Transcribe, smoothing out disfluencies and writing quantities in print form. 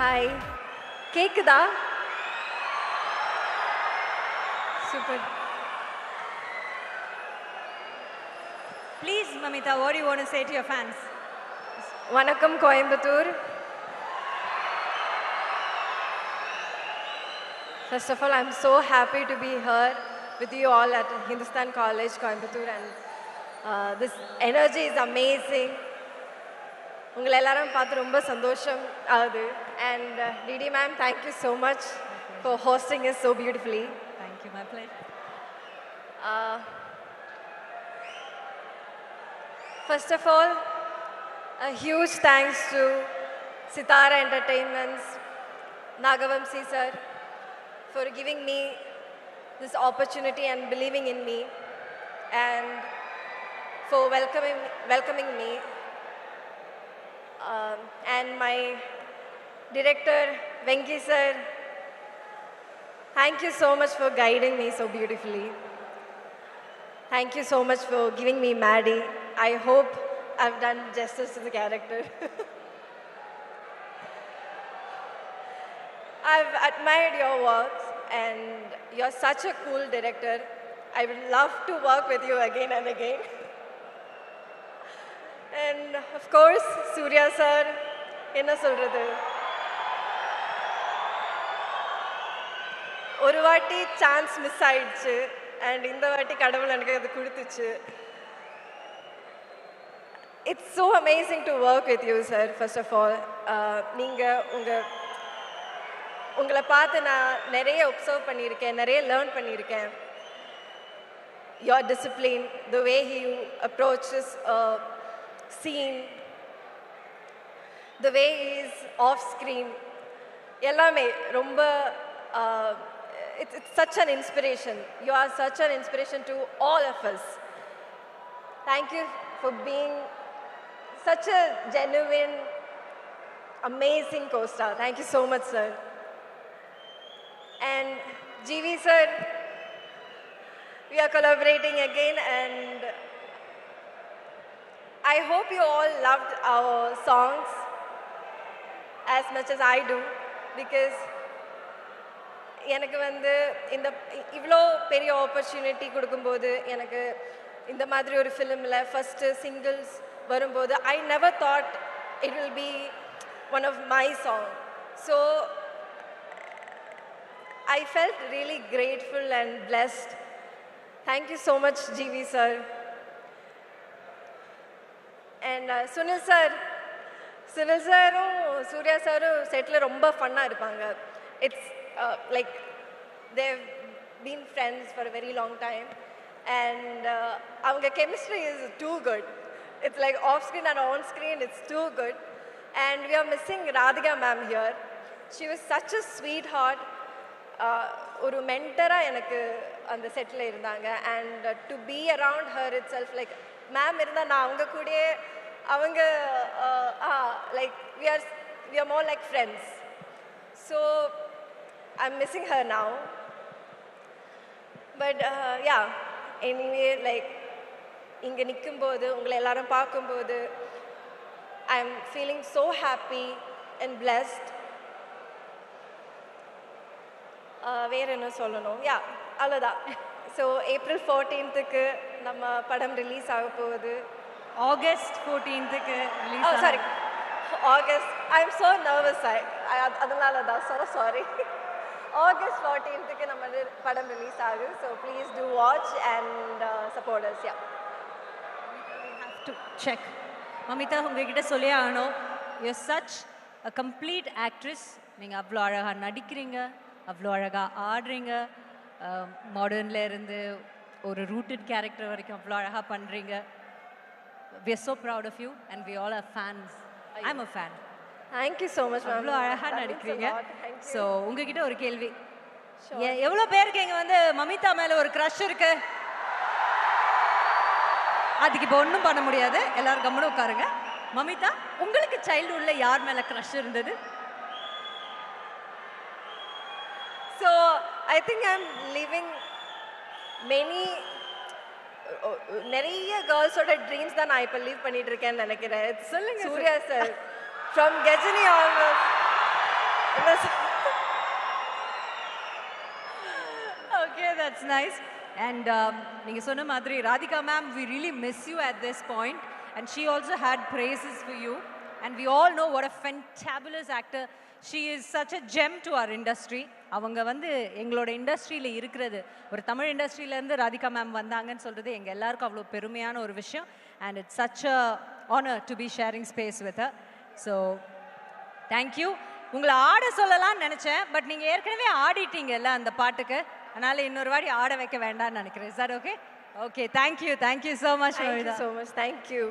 Hi. கேக்குதா? Super. Please, Mamitha, what do you want to say to your fans? Vanakkam Coimbatore. First of all, I'm so happy to be here with you all at Hindustan College, Coimbatore, and this energy is amazing. உங்களை எல்லாரும் பார்த்து ரொம்ப சந்தோஷம் ஆகுது. And DD ma'am, thank you so much for hosting us so beautifully. Thank you, my pleasure. First of all, a huge thanks to Sitara Entertainments, Nagavamsi sir, for giving me this opportunity and believing in me, and for welcoming me. And my director, Venki sir, thank you so much for guiding me so beautifully. Thank you so much for giving me Maddie. I hope I've done justice to the character. I've admired your works and you're such a cool director. I would love to work with you again and again. And of course, Suriya sir, enna solradhu. Oru vaati chance miss aiduchu and indha vaati kadavul enakku adu kuduthuchu. It's so amazing to work with you, sir. First of all, neenga ungala paathu na neriya observe pannirken, neriya learn pannirken. Your discipline, the way you approaches scene, the way he is off screen, ellame romba it's such an inspiration. You are such an inspiration to all of us. Thank you for being such a genuine, amazing co-star. Thank you so much, sir. And GV sir, we are collaborating again, and I hope you all loved our songs as much as I do, because எனக்கு வந்து இந்த இவ்வளோ பெரிய opportunity கொடுக்கும்போது, எனக்கு இந்த மாதிரி ஒரு ஃபிலிமில் ஃபஸ்ட்டு சிங்கிள்ஸ் வரும்போது, I never thought it will be one of my songs. So I felt really grateful and blessed. Thank you so much, GV sir. And Sunil sir, Suriya sir setla romba fun-a irupanga. It's like they've been friends for a very long time, and avanga chemistry is too good. It's like off screen and on screen, it's too good. And we are missing Radhika ma'am here. She was such a sweetheart. ஒரு மென்டராக எனக்கு அந்த செட்டில் இருந்தாங்க. And to be around her itself, like ma'am இருந்தால் நான் அவங்க கூடயே அவங்க like we are more like friends. So I am missing her now. But yeah, anyway like இங்கே நிற்கும்போது, உங்களை எல்லாரும் பார்க்கும்போது, I am feeling so happy and blessed. வேறு என்ன சொல்லணும்? யா, அவ்வளோதான். ஸோ April 14th நம்ம படம் ரிலீஸ் ஆக போகுது. August 14th release. Sorry, August. I am so nervous. அதனால தான் ஸோ சாரி. August 14th நம்ம படம் ரிலீஸ் ஆகுது. So please do watch and support us. Yeah, we have to check. Mamitha, உங்ககிட்ட சொல்லியே ஆகணும், you are such a complete actress. நீங்கள் அவ்வளோ அழகாக நடிக்கிறீங்க, அவ்வளோ அழகாக ஆடுறீங்க, மாடர்னில் இருந்து ஒரு ரூட்டட் கேரக்டர் வரைக்கும் அவ்வளோ அழகாக பண்ணுறீங்க. We are so proud of you and we all are fans. I'm a fan. Thank you so much, ma'am. அவ்வளோ அழகாக நடிக்கிறீங்க. ஸோ உங்ககிட்ட ஒரு கேள்வி, எவ்வளோ பேருக்கு இங்கே வந்து மமிதா மேலே ஒரு க்ரஷ் இருக்கு? அதுக்கு இப்போ ஒன்றும் பண்ண முடியாது, எல்லாரும் கம்முன்னு உட்காருங்க. மமிதா, உங்களுக்கு சைல்டுஹுட்டில் யார் மேலே க்ரஷ் இருந்தது? So I think I'm living many நிறைய கேர்ள்ஸோட ட்ரீம்ஸ் தான் நான் இப்போ லீவ் பண்ணிட்டு இருக்கேன்னு நினைக்கிறேன். சொல்லுங்க. Surya sir, from Ghajini almost Okay, that's nice. And நீங்க சொன்ன மாதிரி Radhika ma'am, we really miss you at this point. And she also had praises for you. And we all know what a fantabulous actor. She is such a gem to our industry. அவங்க வந்து எங்களோட இண்டஸ்ட்ரியில் இருக்கிறது, ஒரு Tamil இண்டஸ்ட்ரியிலேருந்து Radhika ma'am வந்தாங்கன்னு சொல்கிறது எங்கள் எல்லாருக்கும் அவ்வளோ பெருமையான ஒரு விஷயம். And it's such a honor to be sharing space with her. So, thank you. உங்களை ஆட சொல்லலாம்னு நினச்சேன், பட் நீங்கள் ஏற்கனவே ஆடிட்டீங்கல்ல அந்த பாட்டுக்கு, அதனால் இன்னொரு வாட்டி ஆட வைக்க வேண்டாம்னு நினைக்கிறேன். Is that okay? Okay, thank you so much, Mamitha. Thank you so much. Thank you.